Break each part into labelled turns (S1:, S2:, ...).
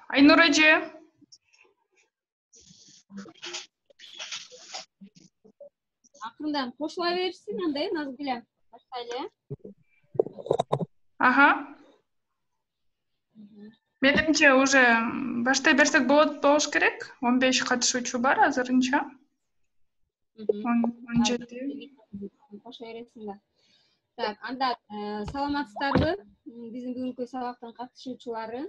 S1: Айнур эже.
S2: Акырындан кошула берсин, андай Назгүл. Баштайлы.
S1: Ага. Менимче уже баштай берсек болуш керек. 15 катышуучу бар азырынча. 17.
S2: Кошо бересиң да. Так, анда саламатсыздарбы? Биздин бүгүнкү сабактын катышуучулары.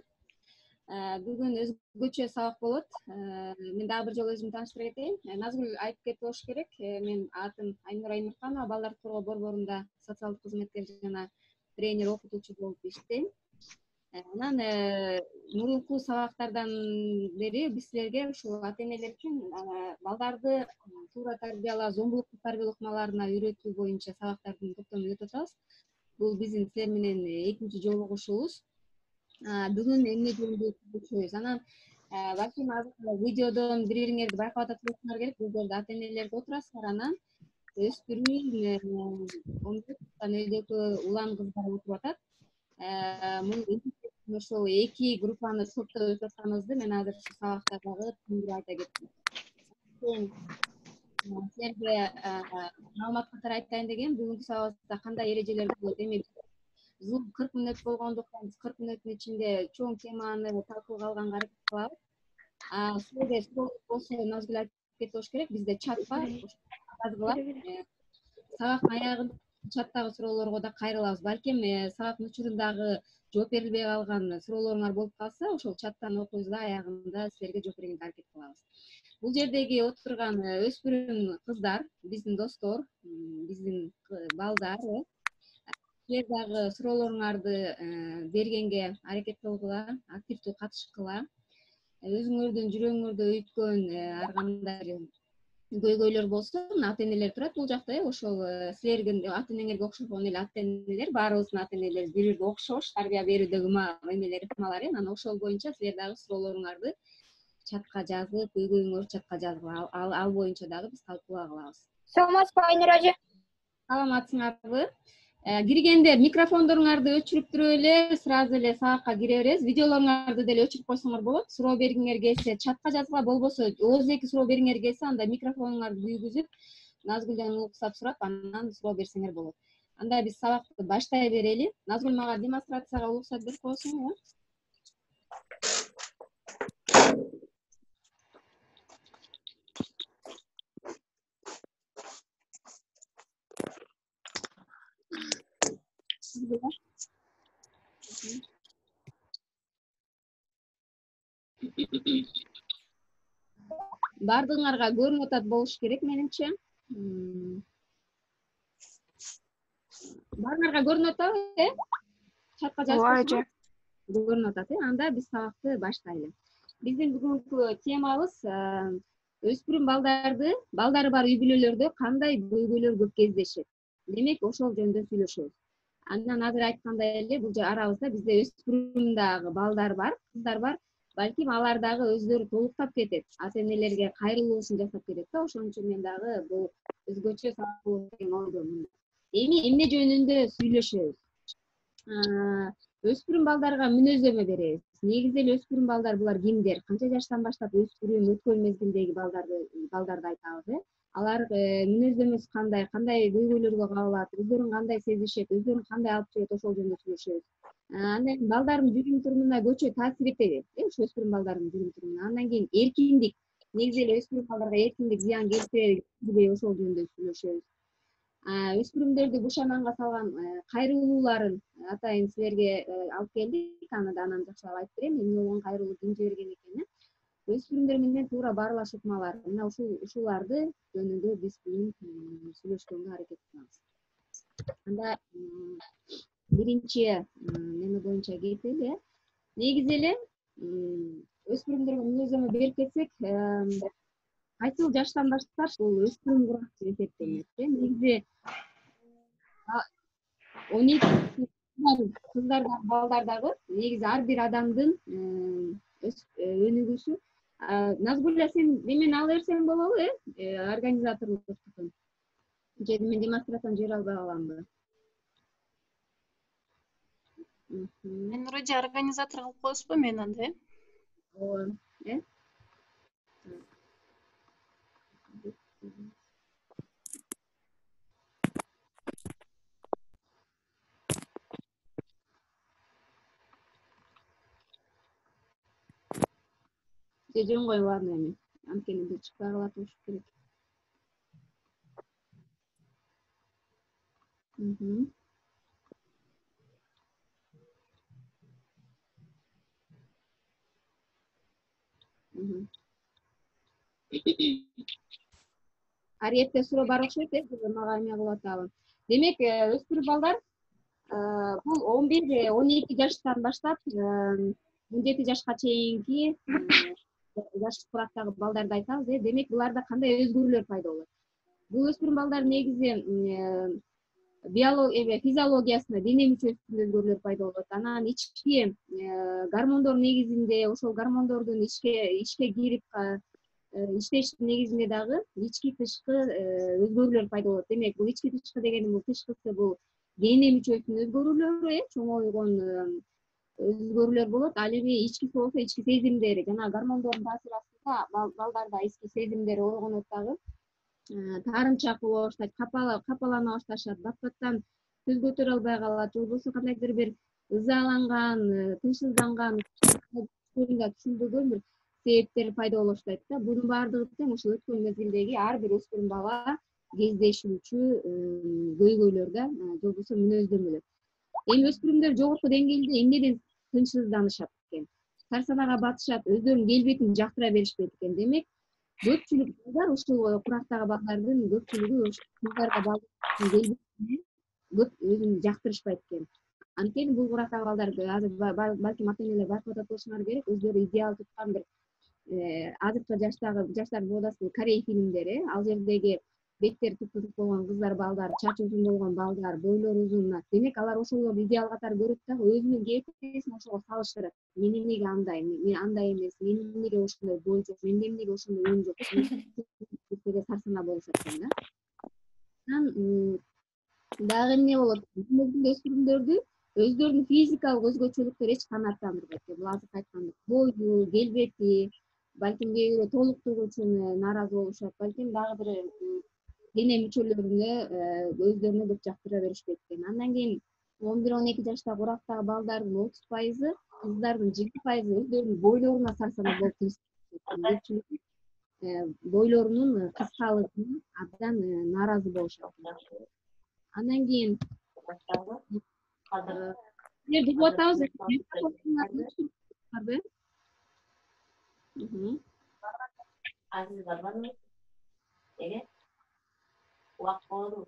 S2: Бүгүн өзгөчө сабак болот. Мен дагы бир жолу өзүмдү тааныштырып кетейин. Назгүл айтып кетти болуш керек. Менин атым Айнур Аймурканова, балдарды коргоо борборунда социалдык кызматкер жана тренер окутуучу болуп иштейм. Анан мурунку сабактардан бери биз силерге ушул ата-энелер үчүн балдарды туура тарбиялоо, зомбулуктук тарбиялоо ыкмаларына үйрөтүү боюнча сабактардын топтомун өтүп атабыз. Бул биздин силер менен экинчи жолугушуубуз. Бүгүн эмне жөнүндө сүйлөшөбүз. Анан балким азыр видеодон бири-бириңерди байкап атасыңар керек. Бул жерде ата-энелер отурасыздар, анан өспүрүм 10 жаштан өйдөкү улан кыздар отуруп атат. Ошол эки группаны топтоп өтүп атканыбызды мен азыр ушу сабакта дагы түшүндүрүп айта кеттим. Силерге маалымат катары айтайын дегем, бүгүнкү сабагыбызда кандай эрежелер болот. Эми Zoom 40 мүнөт болгондуктан биз 40 мүнөттүн ичинде чоң теманы талкууга алганга аракет кылабыз. Силерге суроо болсо Назгүл айтып кетти болуш керек. Бизде чат бар. Сабактын аягында чаттагы суроолорго да кайрылабыз. Балким сабактын учурундагы жооп берилбей калган суроолоруңар болуп калса, ошол чаттан окуйбуз да аягында силерге жооп бергенге аракет кылабыз. Бул жердеги отурган өспүрүм кыздар, биздин достор, биздин балдар. Силер дагы суроолоруңарды бергенге аракет кылгыла, активдүү катышкыла. Өзүңөрдүн жүрөгүңөрдө өйткөн ар кандай көйгөйлөр болсо, ата-энелер турат бул жакта, ошол силердин ата-энеңерге окшогон эле ата-энелер, баарыбыздын ата-энелерибиз бири-бирине окшош, тарбия берүүдөгү ыкмалар, анан ошол боюнча силер дагы суроолоруңарды чатка жазып, көйгөйүңөрдү чатка жазып, ал боюнча дагы биз талкуулаа кылабыз.
S3: Саламатсызбы, Айнур эже?
S2: Саламатсыңарбы? Киргенде микрофондоруңарды өчүрүп туруп эле сразу эле сабакка кире беребиз. Видеолоруңарды деле өчүрүп койсоңор болот. Суроо бергиңер келсе чатка жазгыла, болбосо ооздеги суроо бергиңер келсе, анда микрофонуңарды күйгүзүп, Назгүлдөн уруксат сурап, анан суроо берсеңер болот. Анда биз сабакты баштай берели. Назгүл, мага демонстрацияга уруксат берип коесуңбу? Бардыгыңарга көрүнүп атат болуш керек менимче. Баарыңарга көрүнүп атабы, Чатка жазып көрүнүп атат, Анда биз сабакты баштайлы. Биздин бүгүнкү темабыз өспүрүм балдары бар үй бүлөлөрдө кандай көйгөйлөр көп кездешет. Демек, ошол жөнүндө сүйлөшөбүз. Андан азыр айткандай эле, бул арабызда бизде өспүрүм дагы балдар бар, кыздар бар. Балким алар дагы өздөрү толуктап кетет, ата-энелерге кайрылуусун жасап кетет да, ошон үчүн мен дагы бул өзгөчө сабак болот деген ойдомун. Эми эмне жөнүндө сүйлөшөбүз? Өспүрүм балдарга мүнөздөмө беребиз. Негизи эле өспүрүм балдар булар кимдер? Канча жаштан баштап өспүрүм өткөн мезгилдеги балдарды айтабыз, Алар мүнөздөмөсү кандай көйгөйлөргө кабылат, өздөрүн кандай сезишет, өздөрүн кандай алып жүрөт, ошол жөнүндө сүйлөшөбүз. Андан балдардын жүрүм турумуна көчө таасир этеби, ушу өспүрүм балдардын жүрүм турумуна. Андан кийин эркиндик, негизи эле өспүрүм балдарга эркиндик зыян келтирбейби, ошол жөнүндө сүйлөшөбүз. Өспүрүмдөрдү бушаманга салган кайрылууларын атайын силерге алып келдик, анан жакшылап айтып берем, эмне болгон кайрылуу, ким жиберген экен. Өспүрүмдөр менен туура баарлаш ыкмалар, мына ушуларды жөнүндө биз бүгүн сүйлөшкөнгө аракет кылабыз. Анда биринчи неме боюнча кетели. Негизи эле өспүрүмдөргө мүнөздөмө берип кетсек, кайсыл жаштан баштап бул өспүрүм курат деп эсептелет. Негизи 12 кыздар балдар дагы негизи ар бир адамдын өнүгүүсү. Назгүл, сен мен ала берсең болобу, организаторлуктун? Же мен демонстрацияны жибере албай каламбы?
S4: Мен организатор кылып коесузбу мен анда?
S2: э жөн коюп алдым эми, анткени бул чыкпай калат болуш керек. Ариетте суроо бар окшойт, мага эме кылып атабы. Демек, өспүрүм балдар бул 11-12 жаштан баштап 17 жашка чейинки жаш курактагы балдарды айтабыз. Демек, буларда кандай өзгөрүүлөр пайда болот? Бул өспүрүм балдар негизи физиологиясында дене мүчөсүндө өзгөрүүлөр пайда болот. Анан ички гормондор негизинде, ошол гормондордун ишке кирип иштеш негизинде дагы ички тышкы өзгөрүүлөр пайда болот. Демек, бул ички тышкы дегеним бул тышкысы бул дене мүчөсүнүн өзгөрүүлөрү, чоңойгон өзгөрүүлөр болот. Ал эми ичкиси болсо ички сезимдери жана гормондордун таасири астында балдарда ички сезимдери ойгонот дагы. Таарынчаак боло баштайт, капалана башташат, бат-баттан сөз көтөрө албай калат, же болбосо кандайдыр бир ызаланган, тынчсызданган, түшүнбөгөн бир себептер пайда боло баштайт да. Бунун баардыгы тең ушул өткөн мезгилдеги ар бир өспүрүм бала кездешүүчү көйгөйлөр да, же болбосо мүнөздөмөлөр. Эми өспүрүмдөр жогорку деңгээлде эмнеден тынчсызданышат экен? Сарсанага батышат, өздөрүнүн келбетин жактыра беришпейт экен. Демек, көпчүлүк балдар, ушул курактагы балдардын көпчүлүгү кыздарга көп өзүн жактырышпайт экен. Анткени бул курактагы балдарды азыр балким ата-энелер байкап атат болушуңар керек, өздөрү идеал туткан бир азыркы жаштар модасы Корей фильмдери, ал жердеги беттери туп-тузук болгон кыздар, балдар, чачы узун болгон балдар, бойлору узун. Демек, алар ошолорду идеал катары көрөт дагы өзүнүн кээптесин ошого салыштырат. Мен эмнеге андай, мен андай эмес, мен эмнеге ошондой бой жок, менде эмнеге ошондой өң жок, деге сарсана болушат экен да. Анан дагы эмне болот? Бул мезгилде өспүрүмдөрдү өздөрүнүн физикалык өзгөчөлүктөрү эч канааттандырбайт. Бул азыркы айткандык бою, келбети, балким кээ бирөө толуктугу үчүн нааразы болушат, балким дагы бир дене мүчөлөрүнө өздөрүнө көп жактыра беришпейт экен. Андан кийин 11-12 жаштагы курактагы балдардын 30%, кыздардын 20% өздөрүнүн бойлоруна сарсана болуп көпчүлүгү бойлорунун кыскалыгына абдан нааразы болушат. Андан кийин жерди угуп атабыз. Азиз барбадыңбы? Эге? Убакыт болду.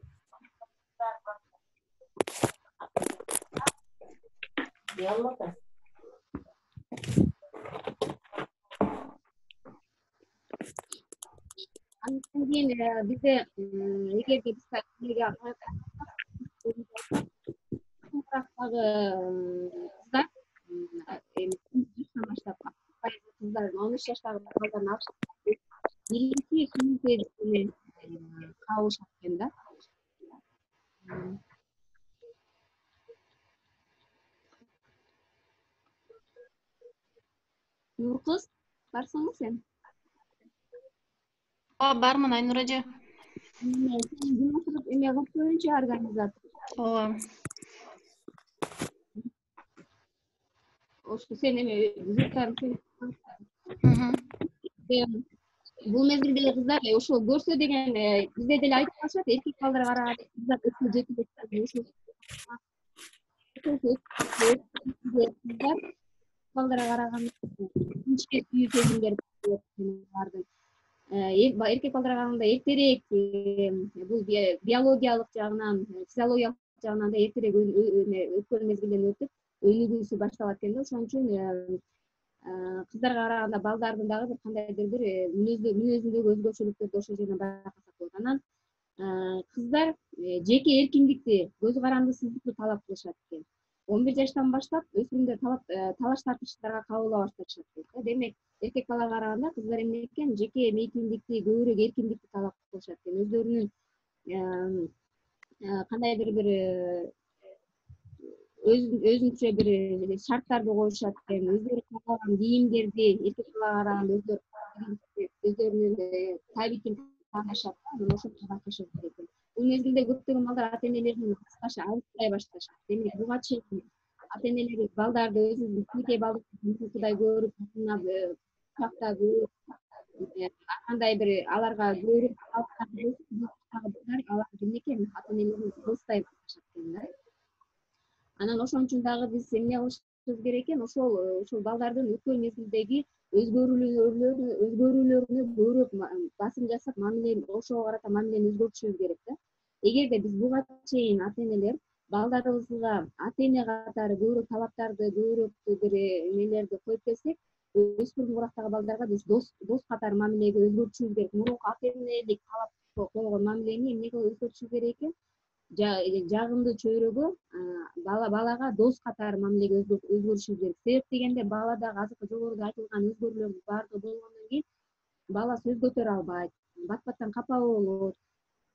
S2: Диалогда. Андан кийин бизде эгерде биз курактагы кыздар баштап кыздар 13 жаштагы балдардын биринчи сүйүүтү менен кабылышат экен да. Нуркыз, барсыңбы сен?
S3: Бармын, Айнур эже.
S2: Сен жумушуңду эме кылып көрүнчү, организатор.
S3: Ооба.
S2: Ошо сен эме бул мезгилдеги кыздар ошол көрсө деген бизде деле айтып калышат, эркек балдарга караганда кыздар өтө жетилет. Кыздар балдарга караганда ички сүйүү сезимдери бардыр. Эркек балдарга караганда эртерээк бул биологиялык жагынан, физиологиялык жагынан да эртерээк өткөн мезгилден өтүп, өнүгүүсү башталат экен да. Ошон үчүн кыздарга караганда балдардын дагы бир кандайдыр бир мүнөзүндөгү өзгөчөлүктөрдү ошол жерден байкасак болот. Анан кыздар жеке эркиндикти, көз карандысыздыкты талап кылышат экен. 11 жаштан баштап өспүрүмдөр талаш тартыштарга кабыла башташат. Демек, эркек балага караганда кыздар эмне экен, жеке мейкиндикти, көбүрөөк эркиндикти талап кылышат экен. Өздөрүнүн кандайдыр бир өзүнчө бир шарттарды коюшат экен, өздөрү каалаган кийимдерди эркекке караганда өздөрүнүн табитин тандашат да, анан ошентип байкашат экен. Бул мезгилде көптөгөн балдар ата энелеринен алыстай башташат. Демек буга чейин ата энелери балдарды өзүнүн кичинекей балдай көрүп, кучактап, ар кандай бир аларга көрүп алар кимдекен ата энелерин алыстай башташат экен да. Анан ошон үчүн дагы биз эмне кылышыбыз керек экен, ошол балдардын өткөн мезгилдеги өзгөрүүлөрүнө көбүрөөк басым жасап, ошого карата мамилени өзгөртүшүбүз керек да. Эгерде биз буга чейин ата энелер балдарыбызга ата эне катары көбүрөөк талаптарды, көбүрөөк бир эмелерди коюп келсек, өспүрүм курактагы балдарга биз дос катары мамилеге өзгөртүшүбүз керек. Мурунку ата энелик талап койгон мамилени эмнеге өзгөртүшүбүз керек экен? Жагымдуу чөйрөгө балага дос катары мамилеге өзгөрүшүбүз керек. Себеп дегенде баладагы азыркы жогоруда айтылган өзгөрүүлөрдүн баардыгы болгондон кийин бала сөз көтөрө албайт, бат-баттан капа болот.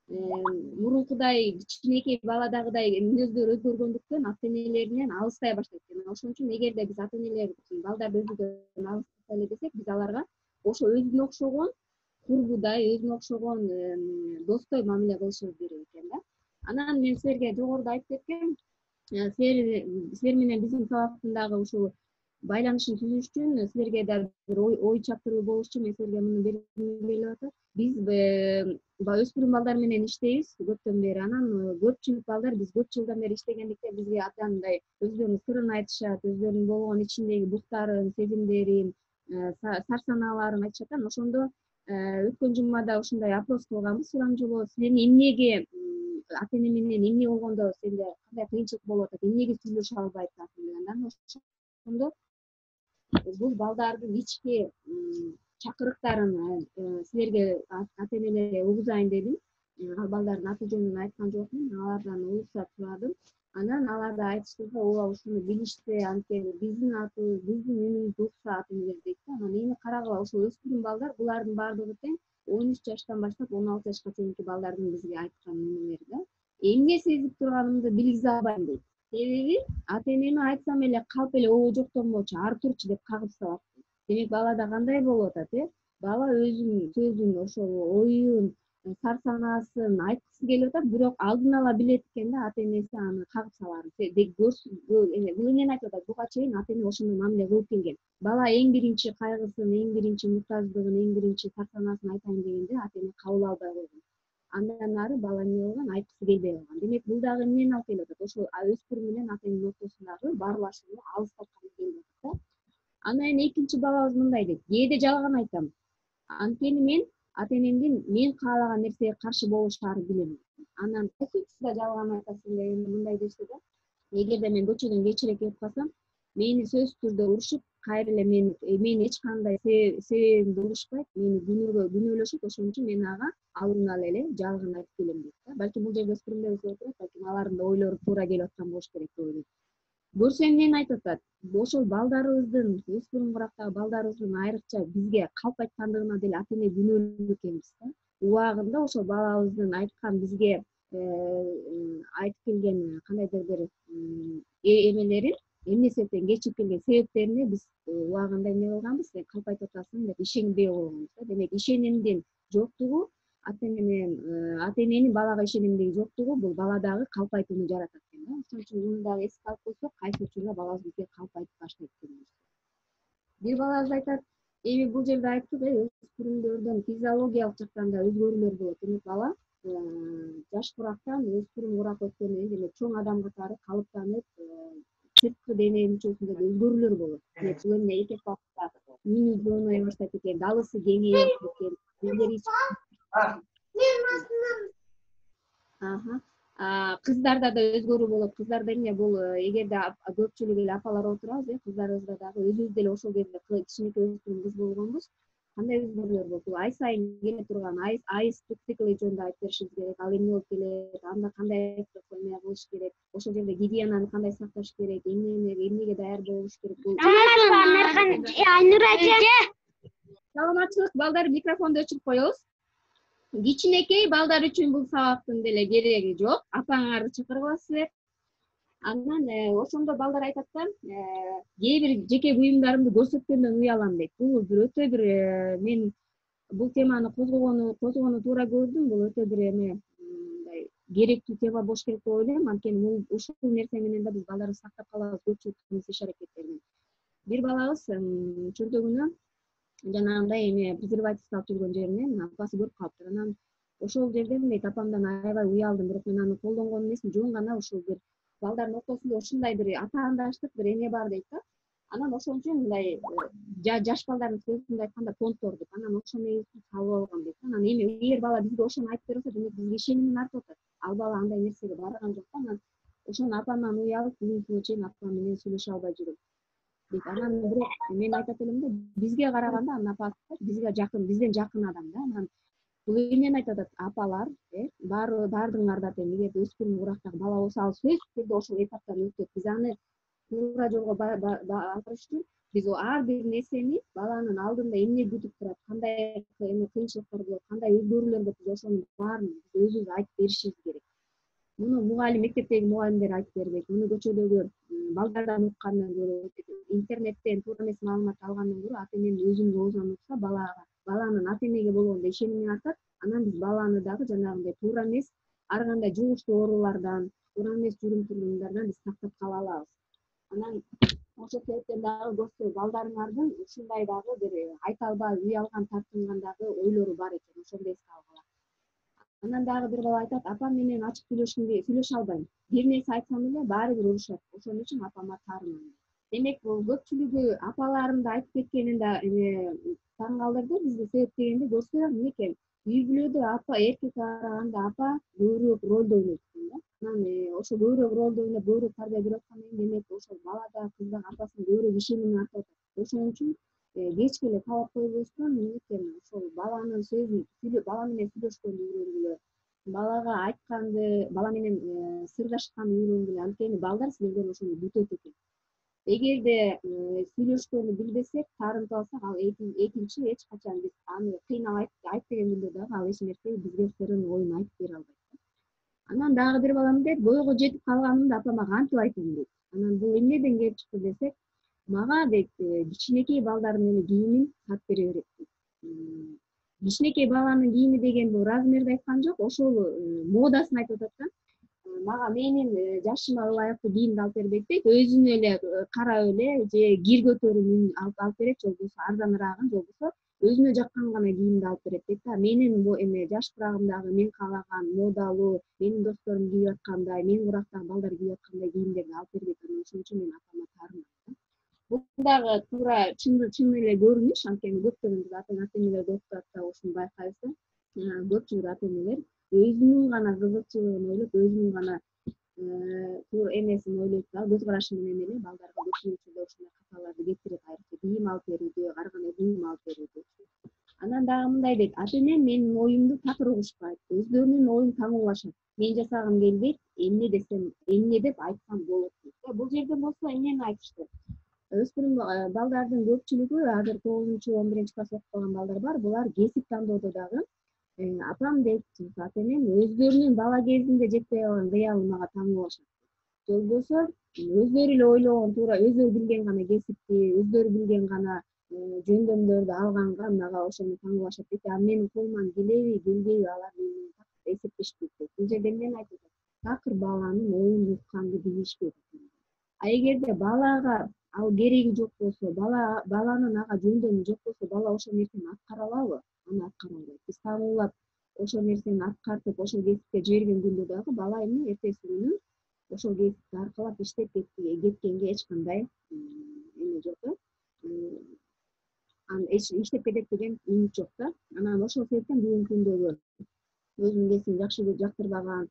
S2: Мурункудай кичинекей баладагыдай мүнөздөр өзгөргөндүктөн ата энелеринен алыстай баштайт экен. Ошон үчүн эгерде биз ата энелер балдарды өзүбүздөн алыстата эле десек, биз аларга ошо өзүнө окшогон курбудай, өзүнө окшогон достой мамиле кылышыбыз керек экен да. Анан мен силерге жогоруда айтып кеткем, силер менен биздин сабактын ушул байланышын түзүш үчүн силерге да бир ой чактыруу болуш үчүн мен силерге муну бергим келип атат. Биз өспүрүм балдар менен иштейбиз көптөн бери. Анан көпчүлүк балдар биз көп жылдан бери иштегендиктен бизге атандай өзлөрүнүн сырын айтышат, өзлөрүнүн болгон ичиндеги буктарын, сезимдерин, сарсаналарын айтышат. Анан ошондо өткөн жумада ушундай опрос кылганбыз, сурамжылоо. Силердин эмнеге ата эне менен эмне болгондо сенде кандай кыйынчылык болуп атат, эмнеге сүйлөшө албайсың деген. Ошондо бул балдардын ички чакырыктарын силерге ата энелерге угузайын дедим. Ал балдардын аты жөнүн айткан жокмун, алардан уруксат сурадым. Анан алар да айтышты, ооба ушуну билишти, анткени биздин үнүбүздү укса ата энелер дейт да. Анан эми карагыла, ошол өспүрүм балдар булардын баардыгы тең 13 жаштан баштап 16 жашка чейинки балдардын бизге айткан эмелери да. Эмне сезип турганымды билгизе албайм дейт. Себеби ата энеме айтсам эле калп эле ого жоктонмочу, ары турчу деп кагып салат. Демек балада кандай болуп атат, бала өзүнүн сөзүн, ошол оюн, сарсанаасын айткысы келип атат, бирок алдын ала билет экен да ата энеси аны кагып саларын. Бул эмнени айтып атат? Буга чейин ата эне ошондой мамиле кылып келген. Бала эң биринчи кайгысын, эң биринчи муктаждыгын, эң биринчи сарсанаасын айтайын дегенде ата эне кабыл албай койгон. Андан ары бала эмне кылган? Айткысы келбей калган. Демек бул дагы эмнени алып келип атат? Ошол өспүрүм менен ата эненин ортосундагы баарлашууну алыстатканы келип атат да. Анан экинчи балабыз мындай дейт: кээде жалган айтам. Анткени мен ата энемдин мен каалаган нерсеге каршы болушаарын билем. Анан кайсы учурда жалган айтасың дегенде мындай дешти да: эгерде мен көчөдөн кечирээк кетип калсам, мени сөзсүз түрдө урушуп, кайра эле мени эч кандай себебимди урушпайт, мени күнөөлөшөт, ошон үчүн мен ага алдын ала эле жалган айтып келем дейт да. Балким бул жерде өспүрүмдөр болуп отурат, балким алардын да ойлору туура келип аткан болуш керек деп ойлойм. Көрсө эмнени айтып атат? Ошол балдарыбыздын, өспүрүм курактагы балдарыбыздын айрыкча бизге калп айткандыгына деле ата эне күнөөлүү экенбиз да. Убагында ошол балабыздын айткан бизге айтып келген кандайдыр бир эмелерин, эмне себептен кечирип келген себептерине биз убагында эмне кылганбыз? Сен калп айтып атасың деп ишенбей койгонбуз да. Демек ишенимдин жоктугу ата эненин балага ишенимдиги жоктугу бул баладагы калп айтууну жаратат экен да. Ошон үчүн муну дагы эске алып койсок, кайсы учурда балабыз бизге калп айтып баштайт экенбиз. Бир балабыз айтат: эми бул жерде айттык, өспүрүмдөрдөн физиологиялык жактан да өзгөрүүлөр болот. Демек бала жаш курактан өспүрүм курак өткөндөн кийин демек чоң адам катары калыптанып, сырткы дене мүчөсүндө да өзгөрүүлөр болот. Демек бул эмне эркек балада миңи жооной баштайт экен, далысы кеңейет экен, кыздарда да өзгөрүү болот. Кыздарда эмне? Бул эгерде көпчүлүк эле апалар отурабыз, кыздарыбызда дагы өзүбүз деле ошол кезде кичинекей өспүрүм кыз болгонбуз. Кандай өзгөрүүлөр болот? Бул ай сайын келе турган айыс цикли жөнүндө айтып беришибиз керек. Ал эмне болуп келет? Анда кандай эме кылыш керек? Ошол жерде гигиенаны кандай сакташ керек? Эмнеге даяр болуш керек? Саламатчылык балдар, микрофонду өчүрүп коебуз. Кичинекей балдар үчүн бул сабактын деле кереги жок. Апаңарды чакырып аласыздар. Анан ошондо балдар айтат да, кээ бир жеке буюмдарымды көрсөткөндөн уялам дейт. Бул бир өтө бир мен бул теманы козгоону туура көрдүм. Бул өтө бир эме мындай керектүү тема болуш керек деп ойлойм. Анткени ушул нерсе менен да биз балдарыбызды сактап калабыз көпчүлүк кылмыш иш-аракеттеринен. Бир балабыз чөнтөгүнө жанагындай эме презерватив алып жүргөн жеринен апасы көрүп калыптыр. Анан ошол жерден дейт апамдан аябай уялдым, бирок мен аны колдонгон эмесмин. Жөн гана ушул бир балдардын ортосунда ушундай бир атаандаштык бир эме бар дейт да. Анан ошон үчүн мындай жаш балдардын сөзүндө айтканда тонтор деп, анан ошону негизи салып алгам дейт. Анан эми эгер бала бизге ошону айтып берсе, демек бизге ишенимин артып атат. Ал бала андай нерсеге барган жок да. Анан ошону апамдан уялып, бүгүнкү күнгө чейин апам менен сүйлөшө албай жүрөм дейт. Анан бирок мен айтат элем да, бизге караганда анын апасы бизге жакын, бизден жакын адам да. Анан бул эмнени айтып атат? Апалар, баардыгыңар да тең, эгерде өспүрүм урактагы бала болсо, ал сөзсүз түрдө ошол этаптан өтөт. Биз аны туура жолго батырыш үчүн биз ар бир нерсени баланын алдында эмне күтүп турат, кандай эме кыйынчылыктар болот, кандай өзгөрүүлөр болот, биз ошонун баарын биз өзүбүз айтып беришибиз керек. Муну мугалим, мектептеги мугалимдер айтып бербейт. Муну көчөдөгү балдардан уккандан көрө, интернеттен туура эмес маалымат алгандан көрө ата эненин өзүнүн оозунан укса, баланын ата энеге болгон ишеними артат. Анан биз баланы дагы жанагындай туура эмес ар кандай жугуштуу оорулардан, туура эмес жүрүм-турумдардан биз сактап кала алабыз. Анан ошол себептен дагы көпчүлүк балдарыңардын ушундай дагы бир айта албай уялган, тартынган дагы ойлору бар экен. Ошондо эске алгыла. Анан дагы бир бала айтат, апам менен ачык сүйлөшө албайм. Бир нерсе айтсам эле баары бир урушат. Ошон үчүн апама таарынам. Демек, бул көпчүлүгү апаларымды айтып кеткенин да таң калтырды бизди. Себеп дегенде көрсө, эмнекен үй бүлөдө апа, эркекке караганда апа көбүрөөк ролду ойнойт экен да. Анан ошо көбүрөөк ролду ойноп, көбүрөөк тарбия берип аткандан кийин, демек ошол бала да, кыз да апасына көбүрөөк ишенимин артып атат. Ошон үчүн кечке эле талап койбостон, эмнекен ошол баланын сөзүн бала менен сүйлөшкөндү үйрөнгүлө, балага айтканды, бала менен сырдашканды үйрөнгүлө. Анткени балдар силерден ошону күтөт экен. Эгерде сүйлөшкөндү билбесек, таарынтып алсак, ал экинчи эч качан биз аны кыйнап айт деген күндө дагы ал эч нерсе бизге сырын, оюн айтып бере албайт. Анан дагы бир балам дейт, бойго жетип калганымда апама кантип айтам дейт. Анан бул эмнеден келип чыкты десек, мага дейт кичинекей балдардын эле кийимин сатып бере берет дейт. Кичинекей баланын кийими деген бул размерди айткан жок, ошол модасын айтып атат да. Мага менин жашыма ылайыктуу кийимди алып бербейт дейт. Өзүнө эле карап эле же кир көтөрүүнү алып берет, же болбосо арзаныраагын, же болбосо өзүнө жаккан гана кийимди алып берет дейт да. Менин эме жаш турагымдагы мен каалаган модалуу, менин досторум кийип аткандай, менин урактагы балдар кийип аткандай кийимдерди алып бербейт. Анан ошон үчүн мен апама таарынам. Бул дагы туура чын эле көрүнүш, анткени көптөгөн ата энелерди окутуп атса ушуну байкайбыз да. Көпчүлүк ата энелер өзүнүн гана кызыкчылыгын ойлоп, өзүнүн гана эмесин ойлойт да, көз карашы менен эле балдарга көпчүлүк учурда ушундай каталарды кетирет, айрыкча кийим алып берүүдө, ар кандай буюм алып берүүдө. Анан дагы мындай дейт, ата энем менин оюмду такыр угушпайт, өздөрүнүн оюн таң угушат. Мен жасагым келбейт, эмне десем, эмне деп айтсам болот дейт. Бул жерде болсо эмнени айтышты? Өспүрүм балдардын көпчүлүгү азыр 9-11 класс окуп калган балдар бар. Булар кесип тандоодо дагы апам дейт, ата энем өздөрүнүн бала кезинде жетпей калган кыялын мага таңып алышат. Же болбосо өздөрү эле ойлогон, туура өздөрү билген гана кесипти, өздөрү билген гана жөндөмдөрдү алганга мага ошону таңып алышат дейт. А менин колуман келеби, келбейби, алар менен эсептешпейт дейт. Бул жерде эмнени айтып атат? Такыр баланын оюн укканды билишпейт. А эгерде балага ал кереги жок болсо, баланын ага жөндөмү жок болсо, бала ошол нерсени аткара алабы? Аны аткара албайт. Биз таңуулап ошол нерсени аткартып, ошол кесипке жиберген күндө дагы бала эмне эртеси күнү ошол кесипти аркалап иштеп кеткенге эч кандай эме жок да. Аны иштеп кетет деген үмүт жок да. Анан ошол себептен бүгүнкү күндөгү өзүнүн кесибин жакшы жактырбаган,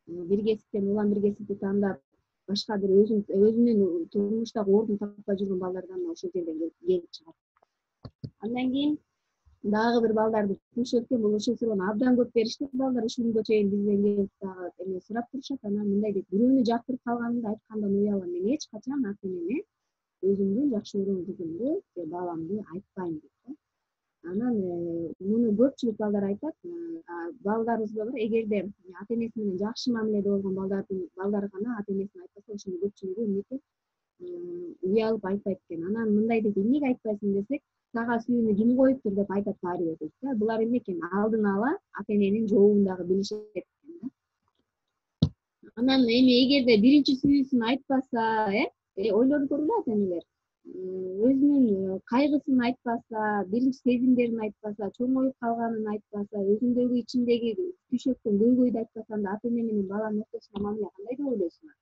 S2: бир кесиптен улам бир кесипти тандап, башка бир өзүнүн турмуштагы ордун таппай жүргөн балдардан ошол жерден келип чыгат. Андан кийин дагы бир балдарды күнчүлүктөн бул ушул суроону абдан көп беришти. Балдар ушул күнгө чейин бизден келип дагы эме сурап турушат. Анан мындай дейт, бирөөнү жактырып калганымды айткандан уялам. Мен эч качан ата энеме өзүмдүн жакшы көргөн кызымды же баламды айтпайм дейт. Анан муну көпчүлүк балдар айтат. Балдарыбызда бар, эгерде ата энеси менен жакшы мамиледе болгон балдар гана ата энесине айтпаса, ошонун көпчүлүгү эмнеге уялып айтпайт экен. Анан мындай дейт: эмнеге айтпайсың десек, сага сүйүүнү ким коюптур деп айтат баары бир дейт да. Булар эмне экен? Алдын ала ата эненин жообун дагы билишет экен да. Анан эми эгерде биринчи сүйүүсүн айтпаса, ойлонуп көргүлө ата энелер. Өзүнүн кайгысын айтпаса, биринчи сезимдерин айтпаса, чоңоюп калганын айтпаса, өзүндөгү ичиндеги түйшөктөн көйгөйдү айтпаса, анда ата эне менен баланын ортосунда мамиле кандай деп ойлойсуңар?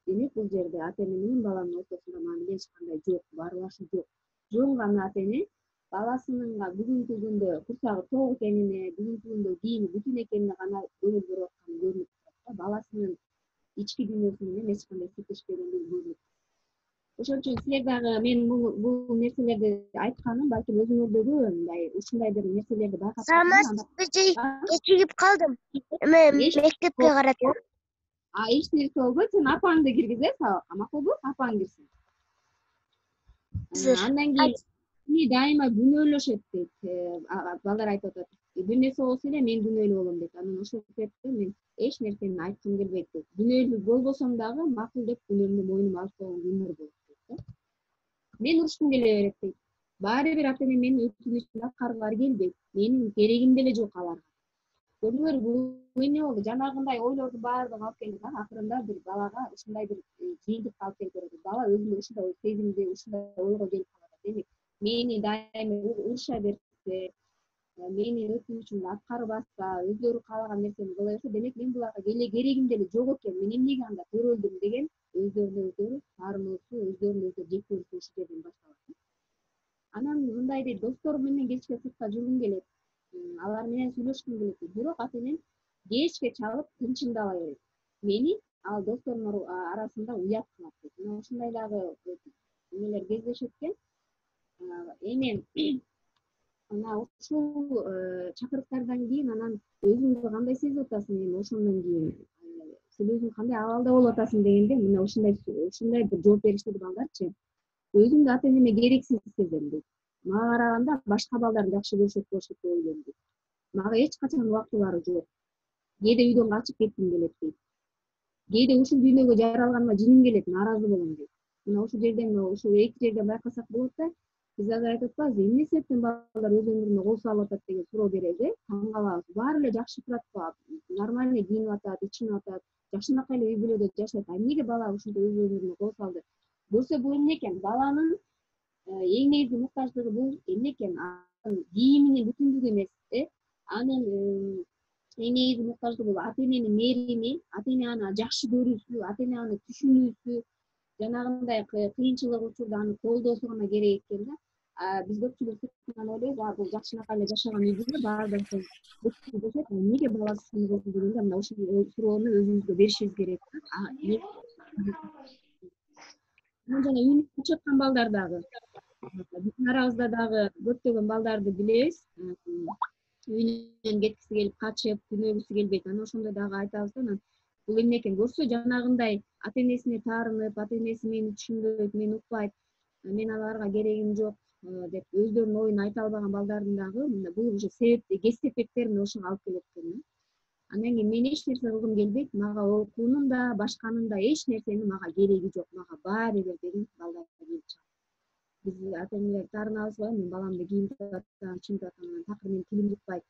S2: Демек, бул жерде ата эне менен баланын ортосунда мамиле эч кандай жок, баарлашуу жок. Жөн гана ата эне баласынын бүгүнкү күндө курсагы ток экенине, бүгүнкү күндө кийини бүтүн экенине гана көңүл буруп атканы көрүнүп турат да. Баласынын ички дүйнөсү менен эч кандай сиrdешпегендиги көрүнүп. Ошон үчүн силер дагы мен бул нерселерди айтканым, балким өзүңөрдөгү мындай ушундай бир нерселерди байкап
S3: кечигип калдым. Эме мектепке карата.
S2: Эч нерсе болбойт. Сен апаңды киргизе сал. Макулбу? Апаң кирсин. Андан кийин мени дайыма күнөөлөшөт дейт. Балдар айтып атат. Бир нерсе болсо эле мен күнөөлүү болом дейт. Анан ошол себептен мен эч нерсени айткым келбейт дейт. Күнөөлүү болбосом дагы макул деп күнөөмдү мойнума алып койгон күндөр болот дейт. Мен урушкум келе берет дейт. Баары бир ата эне менин өтүнүчүн аткаргылары келбейт. Менин керегим деле жок аларга. Көрдүңөр, бул эмне болду? Жанагындай ойлордун баардыгын алып келди да, акырында бир балага ушундай бир кыйынчылыкка алып келип берет. Бала өзүндө ушундай сезимди, ушундай ойго келип калат. Демек, мени дайыма уруша берсе, менин өтүнүчүмдү аткарбаса, өздөрү каалаган нерсени кыла берсе, демек мен буларга керегим деле жок экен. Мен эмнеге анда төрөлдүм деген өздөрүнө өздөрү таарынуусу, өздөрүнө өздөрү жек көрүүсү ушул жерден башталат. Анан мындай дейт: досторум менен кечке сыртка жүргүм келет. Алар менен сүйлөшкүм келет. Бирок ата энем кечке чалып тынчымдала берет. Мени ал досторум арасында уят кылат дейт. Мына ушундай дагы эмелер кездешет экен. Эми ана ушул чакырыктардан кийин анан өзүңдү кандай сезип атасың? Эми ошондон кийин сен өзүң кандай абалда болуп атасың дегенде, мына ушундай бир жооп беришти балдарчы. Өзүмдү ата энеме керексиз сезем дейт. Мага караганда башка балдар жакшы көрүшөт болушут деп ойлойм дейт. Мага эч качан убактылары жок. Кээде үйдөн качып кетким келет дейт. Кээде ушул дүйнөгө жаралганыма жиним келет, нааразы болом дейт. Мына ушул жерден, ушул эки жерден байкасак болот да. Биз азыр айтып атпайбызбы, эмне себептен балдар өз өмүрүнө кол салып атат деген суроо беребиз, таң калабыз. Баары эле жакшы турат го, нормальный кийинип атат, ичинип атат, жакшынакай эле үй бүлөдө жашайт. Эмнеге бала ушинтип өз өмүрүнө кол салды? Көрсө бул эмне экен? Баланын эң негизги муктаждыгы бул эмне экен? Кийиминин бүтүндүгү эмес, анын эң негизги муктаждыгы бул ата эненин мээрими, ата эне аны жакшы көрүүсү, ата эне аны түшүнүүсү, жанагындай кыйынчылык учурда аны колдоосу гана керек экен да. Биз көпчүлүк сыртынан ойлойбуз, бул жакшынакай эле жашаган үй бүлө, баардыгы жашайт. Эмнеге баласы ушуну болду дегенде, мына ушул суроону өзүбүзгө беришибиз керек. Анан жана үйүнөн чыгып аткан балдар дагы. Биздин арабызда дагы көптөгөн балдарды билебиз. Үйүнөн кеткиси келип качып, күнөөлүсү келбейт. Анан ошондо дагы айтабыз да, бул эмне экен? Көрсө жанагындай ата энесине таарынып, ата энеси мени түшүнбөйт, мени укпайт, мен аларга керегим жок деп өздөрүнүн оюн айта албаган балдардын дагы бул уже кез себептерин ошого алып келет экен. Андан кийин мен эч нерсе кылгым келбейт, мага окуунун да, башканын да эч нерсенин мага кереги жок, мага баары бир деген балдар келип чыгат. Биз ата энелер таарынабызбы? Мен баламды кийинтип атам, чимтип атам, такыр менин тилим жукпайт.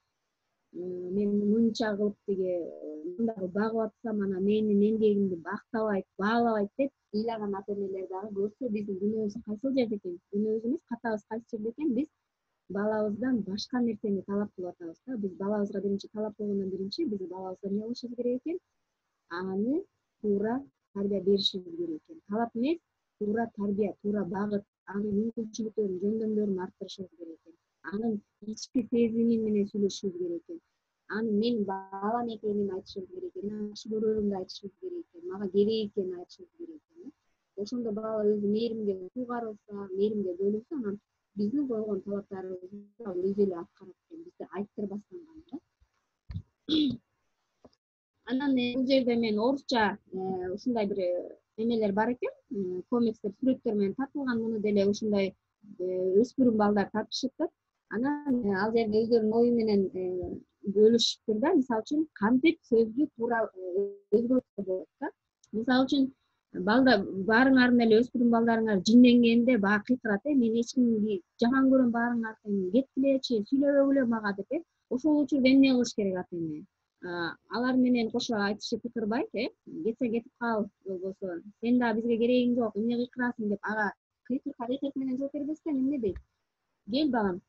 S2: Мен мынча кылып тиги мындагы багып атсам, анан менин эмгегимди бактабайт, баалабайт деп ыйлаган ата энелер дагы көрсө, биздин күнөөбүз кайсыл жерде экен? Күнөөбүз эмес, катабыз кайсы жерде экен? Биз балабыздан башка нерсени талап кылып атабыз да. Биз балабызга биринчи талап койгондон биринчи биз балабызга эмне кылышыбыз керек экен? Аны туура тарбия беришибиз керек экен. Талап эмес, туура тарбия, туура багыт, анын мүмкүнчүлүктөрүн, жөндөмдөрүн арттырышыбыз керек экен. Анын ички сезими менен сүйлөшүшүбүз керек экен. Анын менин балам экенин айтышыбыз керек экен. Жакшы көрөрүмдү айтышыбыз керек экен. Мага керек экенин айтышыбыз керек экен. Ошондо бала өзү мээримге сугарылса, мээримге бөлүнсө, анан биздин койгон талаптарыбызды ал өзү эле аткарат экен. Бизди айттырбастан гана. Анан бул жерде мен орусча ушундай бир эмелер бар экен, комикстер, сүрөттөр менен тартылган. Муну деле ушундай өспүрүм балдар тартышыптыр. Анан ал жерде өздөрүнүн ою менен бөлүшүптүр да. Мисалы үчүн кантип сөздү туура өзгөртүп болот да. Мисалы үчүн баарыңардын эле өспүрүм балдарыңар жинденгенде баягы кыйкырат, мен эч кимди жаман көрөм, баарыңар тең кеткилечи, сүйлөбөгүлө мага деп, ошол учурда эмне кылыш керек ата эне? Алар менен кошо айтышы кыйкырбай, кетсең кетип кал, болбосо сен да бизге керегиң жок, эмне кыйкырасың деп ага кыйкырык менен жооп бербестен эмне дейт? Кел багам,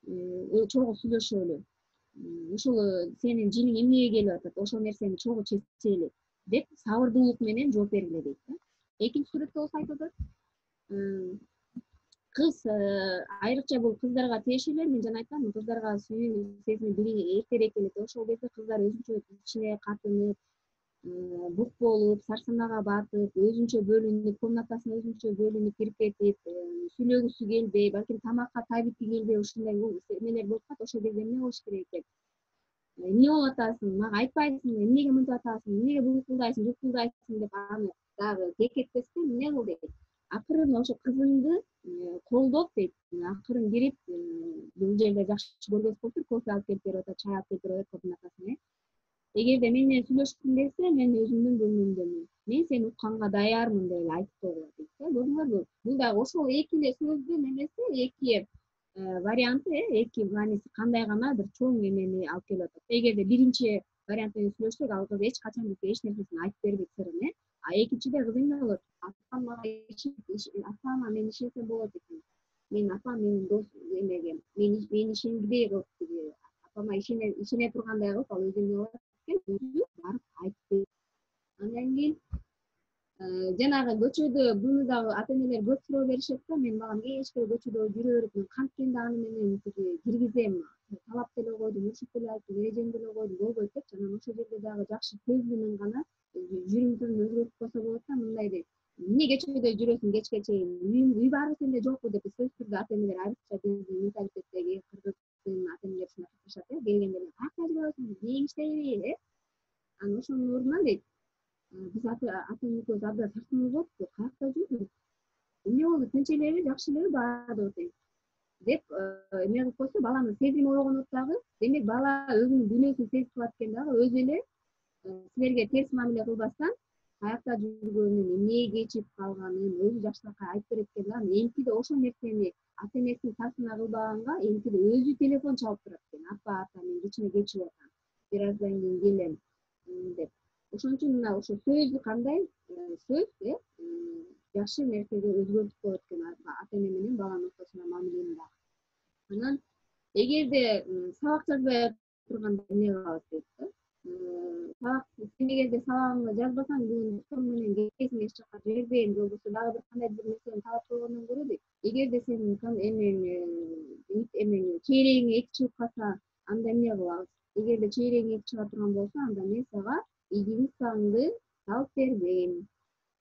S2: чогуу сүйлөшөлү. Ушул сенин жиниң эмнеге келип атат? Ошол нерсени чогуу чечели деп сабырдуулук менен жооп бергиле дейт да. Экинчи сүрөттө болсо айтып атат, кыз айрыкча бул кыздарга тиешелүү. Мен жана айткам, кыздарга сүйүү сезими бiri эртерээк келет. Ошол кезде кыздар өзүнчө ичине катынып, бук болуп, сарсанага батып, өзүнчө бөлүнүп, комнатасына өзүнчө бөлүнүп кирип кетип, сүйлөгүсү келбей, балким тамакка табити келбей, ушундай эмелер болуп калат. Ошол кезде эмне кылыш керек экен? Эмне болуп атасың? Мага айтпайсыңбы? Эмнеге мынтип атасың? Эмнеге буйкулдайсың, жукулдайсың деп аны дагы кекетпестен эмне кыл дейт? Акырын ошо кызыңды колдоп дейт. Акырын кирип, бул жерде жакшы көрбөс болуптур, кофе алып келип берип атат, чай алып келип берип атат комнатасына. Эгерде мен менен сүйлөшкүң келсе, мен өзүмдүн бөлмөмдөмүн. Мен сени укканга даярмын деп эле айтып койгула дейт. Көрдүңөрбү? Бул дагы ошол эки эле сөздүн эмеси, эки варианты, эки мааниси кандай гана бир чоң эмени алып келип атат. Эгерде биринчи вариант менен сүйлөшсөк, ал кыз эч качан бизге эч нерсесин айтып бербейт сырын, а экинчиде кыз эмне болот? Апама мен ишенсем болот экен. Мен апам менин дос эмеге, мен ишенгидей кылып, апама ишене тургандай кылып, ал өзү эмне кылат экен? Өзү барып айтып берет. Андан кийин жанагы көчөдө буну дагы ата энелер көп суроо беришет да, мен багам кечке көчөдө жүрө берип, мен канткенде аны менен киргизем, талап деле койдум, урушуп деле айттым, эрежем деле койдум, болбойт депчи. Анан ошол жерде дагы жакшы сөз менен гана жүрүм турумду өзгөртүп койсо болот да, мындай дейт: эмне кечөөдө жүрөсүң кечке чейин, үй баары сенде жокпу деп сөзсүз түрдө ата энелер айрыкча биздин менталитеттеги кыргыздын ата энелери ушундай кылышат, келгенде каякта жүрөсүң, эмнеге иштейби, анан ошонун ордуна дейт, биз ата экөөбүз абдан тартынып болупту, каякта жүрдүң, эмне болду, тынч элеби, жакшы элеби баардыгы тең деп эме кылып койсо, баланын сезими ойгонот дагы. Демек бала өзүнүн дүйнөсүн сезип калат экен дагы, өзү эле силерге терс мамиле кылбастан каякта жүргөнүн, эмнеге кечигип калганын өзү жакшыракай айтып берет экен да. Эмкиде ошол нерсени ата энесин тартына кылбаганга эмкиде өзү телефон чалып турат экен: ата, мен кичине кечигип атам, бир аздан кийин келем деп. Ошон үчүн мына ошо сөздү кандай сөз жакшы нерсеге өзгөртүп коет экен ата эне менен баланын ортосунда мамилени дагы. Анан эгерде сабак жазбай турганда эмне кылабыз дейт да. Сабак, сен эгерде сабагыңды жазбасаң, бүгүн досторуң менен кетпейсиң, эч жака жибербейм, болбосо дагы бир кандай бир нерсени талап койгондон көрө дейт. Эгерде сенин чейрегиң эки чыгып калса, анда эмне кылабыз? Эгерде чейрегиң эки чыга турган болсо, анда мен сага единицаңды салып бербейм.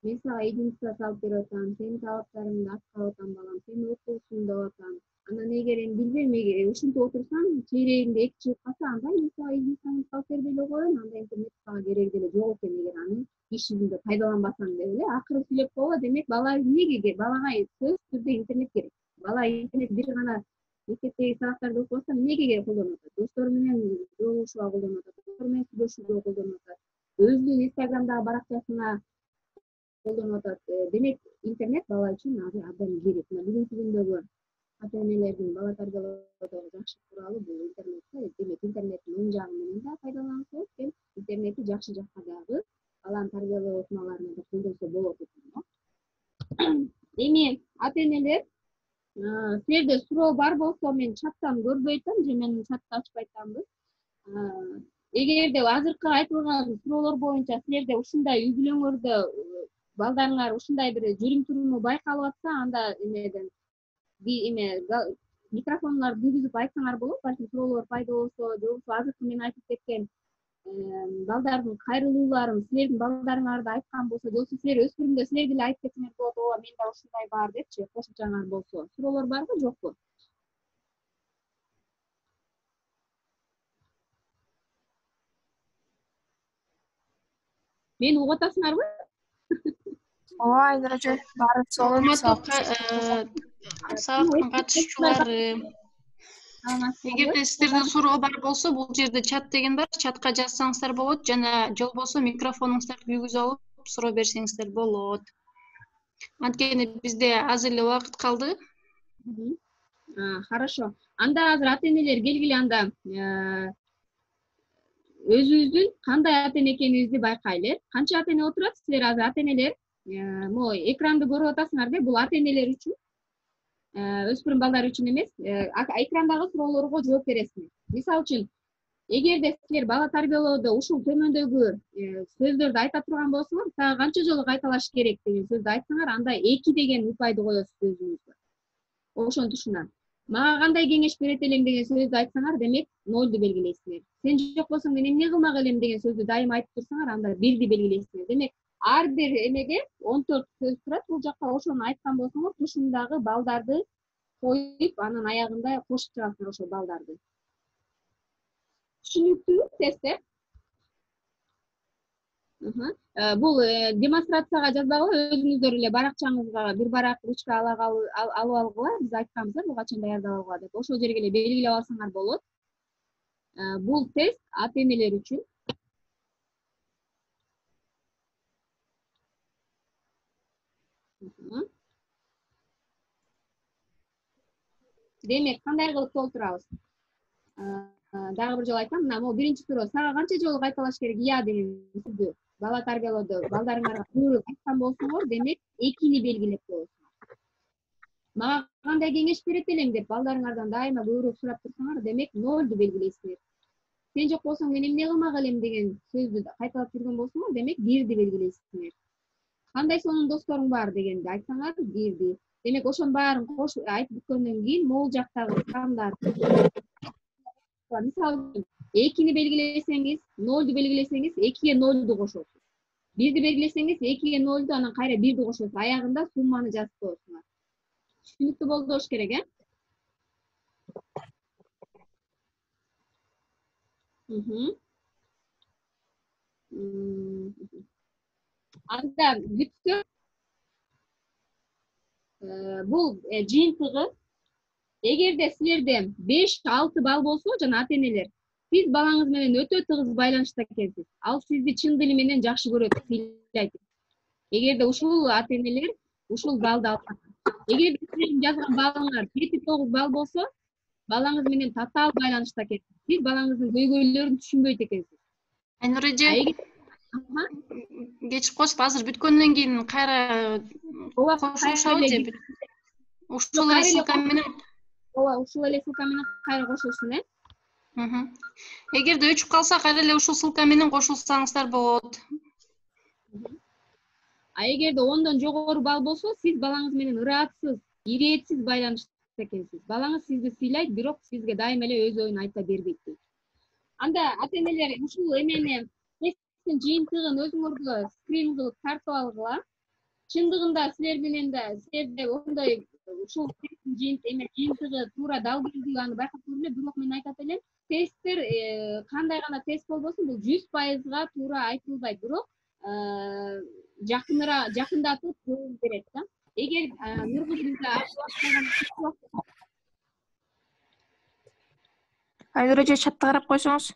S2: Мен сага единица салып берип атам, сенин талаптарыңды аткарып атам балам, сен окуусуң деп атам. Анан эгер эми билбейм, эгер ушинтип отурсаң, чейрегиңде эки чыгып калса, анда мен сага единицаңды салып бербей эле коеюн, анда интернет сага кереги деле жок экен, эгер аны иш жүзүндө пайдаланбасаң деп эле акырын сүйлөп койгула. Демек бала эмнеге балага сөзсүз түрдө интернет керек. Бала интернет бир гана мектептеги сабактарды окуп атса, эмнеге колдонуп атат? Достору менен жолугушууга колдонуп атат, достору менен сүйлөшүүгө колдонуп атат, өзүнүн инстаграмдагы баракчасына колдонуп атат. Демек интернет бала үчүн азыр абдан керек. Бүгүнкү күндөгү ата энелердин бала тарбиялоодогу жакшы куралы бул интернет. Демек интернеттин оң жагы менен да пайдаланса, интернетти жакшы жакка дагы баланы тарбиялоо ыкмаларына да колдонсо болот экен. Эми ата энелер, силерде суроо бар болсо, мен чаттан көрбөй атам же мен чатты ачпай атамбы. Эгерде азыркы айтылган суроолор боюнча силерде ушундай үй бүлөңөрдө балдарыңар ушундай бир жүрүм туруму байкалып атса, анда эмеден микрофондорду күйгүзүп айтсаңар болот. Балким суроолор пайда болсо, же болбосо азыркы мен айтып кеткен балдардын кайрылууларын силердин балдарыңар да айткан болсо, же болбосо силер өспүрүмдө силер деле айтып кетсеңер болот. Ооба, менде ушундай бар депчи кошумчаңар болсо. Суроолор барбы, жокпу? Мени угуп атасыңарбы?
S4: Ооба, Айнур эже, баары сонун.
S5: Урматтуу сабактын катышуучулары, Эгерде сиздерде суроо бар болсо, бул жерде чат деген бар, чатка жазсаңыздар болот, жана болбосо микрофонуңуздарды күйгүзүп алып суроо берсеңиздер болот. Анткени бизде аз эле убакыт калды.
S2: Хорошо. Анда азыр ата-энелер келгиле, анда өзүбүздүн кандай ата-эне экенибизди байкайлы. Канча ата-эне отурат силер азыр? Ата-энелер могу экранды көрүп атасыңар да, бул ата-энелер үчүн, өспүрүм балдар үчүн эмес. Экрандагы суроолорго жооп бересиңер. Мисалы үчүн, эгерде силер бала тарбиялоодо ушул төмөндөгү сөздөрдү айта турган болсоңор, сага канча жолу кайталаш керек деген сөздү айтсаңар, анда 2 деген упайды коесуз өзүңүзгө. Ошентушунан мага кандай кеңеш берет элең деген сөздү айтсаңар, демек 0ду белгилейсиңер. Сен жок болсоң мен эмне кылмак элем деген сөздү дайыма айтып турсаңар, анда 1ди белгилейсиңер. Демек ар бир эмеге 14 сөз турат. Бул жакка ошону айткан болсоңор, тушундагы балдарды коюп, анан аягында кошуп чыгасыңар ошол балдарды. Түшүнүктүүбү тесттер? Бул демонстрацияга жазбагыла, өзүңүздөр эле баракчаңызга бир барак ручка алып алгыла, биз айтканбыз бул качан даярдап алууга деп. Ошол жерге эле белгилеп алсаңар болот. Бул тест ата-энелер үчүн. Демек, кандай кылып толтурабыз? Дагы бир жолу айтам, мына могу биринчи суроо. Сага канча жолу кайталаш керек «я» деген сөздү бала тарбиялоодо балдарыңарга көбүрөөк айткан болсоңор, демек 2ни белгилеп коесуңар. Мага кандай кеңеш берет элең деп балдарыңардан дайыма көбүрөөк сурап турсаңар, демек 0ду белгилейсиңер. Сен жок болсоң мен эмне кылмак элем деген сөздү кайталап жүргөн болсоңор, демек 1ди белгилейсиңер. Кандай сонун досторуң бар дегенди айтсаңар, 1ди. Демек ошонун баарын кошуп айтып бүткөндөн кийин могул жактагы сандар. Мисалы, 2ни белгилесеңиз, 0ду белгилесеңиз, 2ге 0ду кошосуз. 1ди белгилесеңиз, 2ге 0ду, анан кайра 1ди кошосуз. Аягында сумманы жазып коесуңар. Түшүнүктүү болду болуш керек, Анда бүтсө, бул жыйынтыгы, эгерде силерде 5-6 балл болсо, жана ата-энелер, сиз балаңыз менен өтө тыгыз байланышта экенсиз. Ал сизди чын дили менен жакшы көрөт, сыйлайт. Эгерде ушул ата-энелер ушул балды алса, эгерде сиздин жазган балыңар 7-9 балл болсо, балаңыз менен татаал байланышта экенсиз. Сиз балаңыздын көйгөйлөрүн түшүнбөйт экенсиз.
S5: Айнур эже, кечирип коесуз, азыр бүткөндөн кийин кайра кошулушабы же? Ушул эле ссылка менен.
S2: Ооба, ушул эле ссылка менен кайра кошулсун,
S5: Эгерде өчүп калса, кайра эле ушул ссылка менен кошулсаңыздар болот.
S2: Эгерде 10дон жогору балл болсо, сиз балаңыз менен ыраатсыз, иретсиз байланышта экенсиз. Балаңыз сизди сыйлайт, бирок сизге дайыма эле өз оюн айта бербейт. Анда ата-энелер ушул эмени тесттин жыйынтыгын өзүңөргө скрин кылып тартып алгыла. Чындыгында силер менен да силерде ошондой ушул тесттин жыйынтыгы туура дал келдиби, аны байкап көрүлө. Бирок мен айтат элем, тесттер кандай гана тест болбосун, бул 100%га туура айтылбайт, бирок жакындатып жооп берет да. Эгер Нургүл бизде
S4: Айнур эже чатты карап койсоңуз.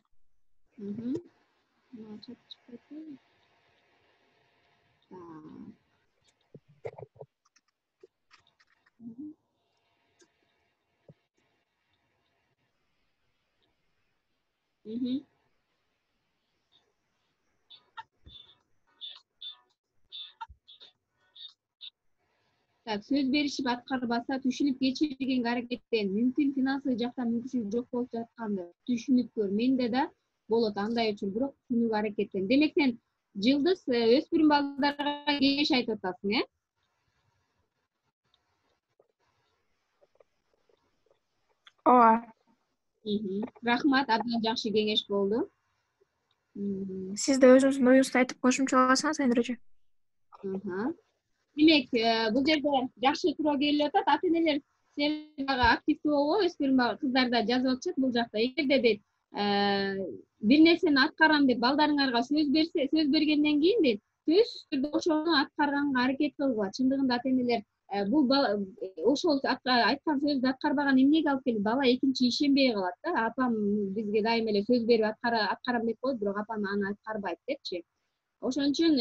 S2: Сөз беришип аткарбаса, түшүнүп кечиргенге аракеттен, мүмкүн финансылык жактан мүмкүнчүлүк жок болуп жатканды түшүнүп көр. Менде да болот андай үчүн, бирок түшүнүүгө аракеттен. Демек сен Жылдыз өспүрүм балдарга кеңеш айтып атасың,
S4: Ооба.
S2: Рахмат, абдан жакшы кеңеш болду.
S4: Сиз да өзүңүздүн оюңузду айтып кошумчаласаңыз, Айнур эже.
S2: Демек, бул жерде жакшы суроо келип атат. Ата-энелер силер дагы активдүү болго, өспүрүм кыздар да жазып атышат бул жакта. Эгерде дейт, бир нерсени аткарам деп балдарыңарга сөз бергенден кийин дейт, сөзсүз түрдө ошону аткарганга аракет кылгыла. Чындыгында ата-энелер бул ошол айткан сөздү аткарбаган эмнеге алып келди? Бала экинчи ишенбей калат да. Апам бизге дайыма эле сөз берип аткарам деп коет, бирок апам аны аткарбайт депчи. Ошон үчүн